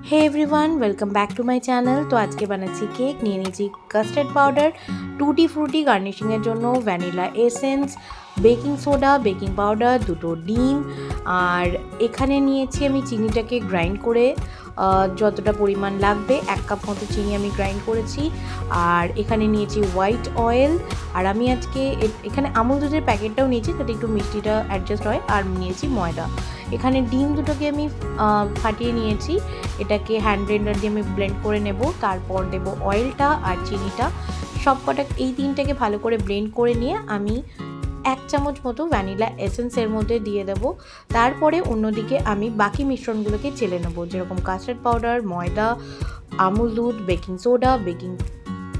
Hey everyone, welcome back to my channel. तो आज के बनाচ্ছি কেক। নিয়ে নিয়েছি কাস্টার্ড পাউডার, টুটি ফ্রুটি গার্নিশিংয়ের জন্য, vanilla essence, baking soda, baking powder, দুটো ডিম, আর এখানে নিয়েছি আমি চিনিটাকে গ্রাইন্ড করে যতটা পরিমাণ লাগবে 1 কাপ মতো চিনি আমি গ্রাইন্ড করেছি। আর এখানে নিয়েছি হোয়াইট অয়েল, আর আমি আজকে এখানে আমুল দুধের প্যাকেটটাও নিয়েছি যাতে একটু মিষ্টিটা অ্যাডজাস্ট হয়। আর নিয়েছি ময়দা। এখানে ডিম দুটোকে আমি ফাটিয়ে নিয়েছি, এটাকে হ্যান্ড ব্লেন্ডার দিয়ে আমি ব্লেন্ড করে নেব। তারপর দেব অয়েলটা আর চিনিটা, সবকটা এই তিনটাকে ভালো করে ব্লেন্ড করে নিয়ে আমি 1 চামচ মতো ভ্যানিলা এসেন্সের মধ্যে দিয়ে দেব। তারপরে অন্যদিকে আমি বাকি মিশ্রণগুলোকে চেলে নেব, যেরকম কাস্টার্ড পাউডার, ময়দা, আমুল দুধ, বেকিং সোডা, বেকিং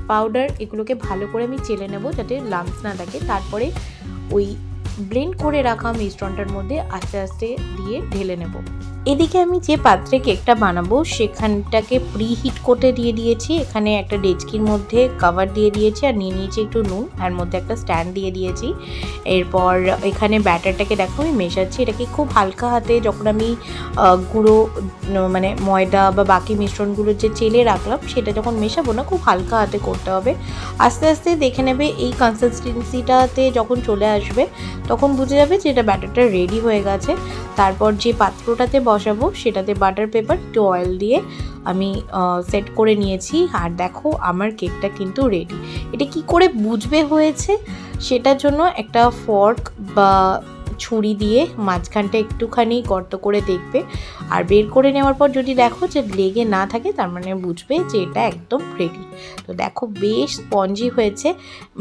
পাউডার, এগুলোকে ভালো করে আমি চেলে নেব যাতে লাম্পস না থাকে। তারপরে ওই ব্লেন্ড করে রাখা মিশ্রণটার মধ্যে আস্তে আস্তে দিয়ে ঢেলে নেব। এদিকে আমি যে পাত্রে কেকটা বানাবো সেখানটাকে প্রি হিট করতে দিয়ে দিয়েছি। এখানে একটা ডেচকির মধ্যে কভার দিয়ে দিয়েছি, আর নিয়ে নিয়েছি একটু নুন, আর মধ্যে একটা স্ট্যান্ড দিয়ে দিয়েছি। এরপর এখানে ব্যাটারটাকে দেখো আমি মেশাচ্ছি। এটাকে খুব হালকা হাতে যখন আমি গুঁড়ো মানে ময়দা বা বাকি মিশ্রণগুলো যে চেলে রাখলাম সেটা যখন মেশাবো না, খুব হালকা হাতে করতে হবে। আস্তে আস্তে দেখে নেবে এই কনসিস্টেন্সিটাতে যখন চলে আসবে তখন বুঝে যাবে যে এটা ব্যাটারটা রেডি হয়ে গেছে। তারপর যে পাত্রটাতে বসাবো সেটাতে বাটার পেপার একটু অয়েল দিয়ে আমি সেট করে নিয়েছি। আর দেখো আমার কেকটা কিন্তু রেডি। এটা কি করে বুঝবে হয়েছে সেটার জন্য একটা ফর্ক বা ছুরি দিয়ে মাঝখানটা একটুখানি গর্ত করে দেখবে, আর বের করে নেওয়ার পর যদি দেখো যে লেগে না থাকে তার মানে বুঝবে যে এটা একদম রেডি। তো দেখো বেশ স্পঞ্জি হয়েছে।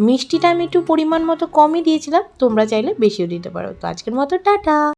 মিষ্টিটা আমি একটু পরিমাণ মতো কমই দিয়েছিলাম, তোমরা চাইলে বেশিও দিতে পারো। তো আজকের মতো টাটা।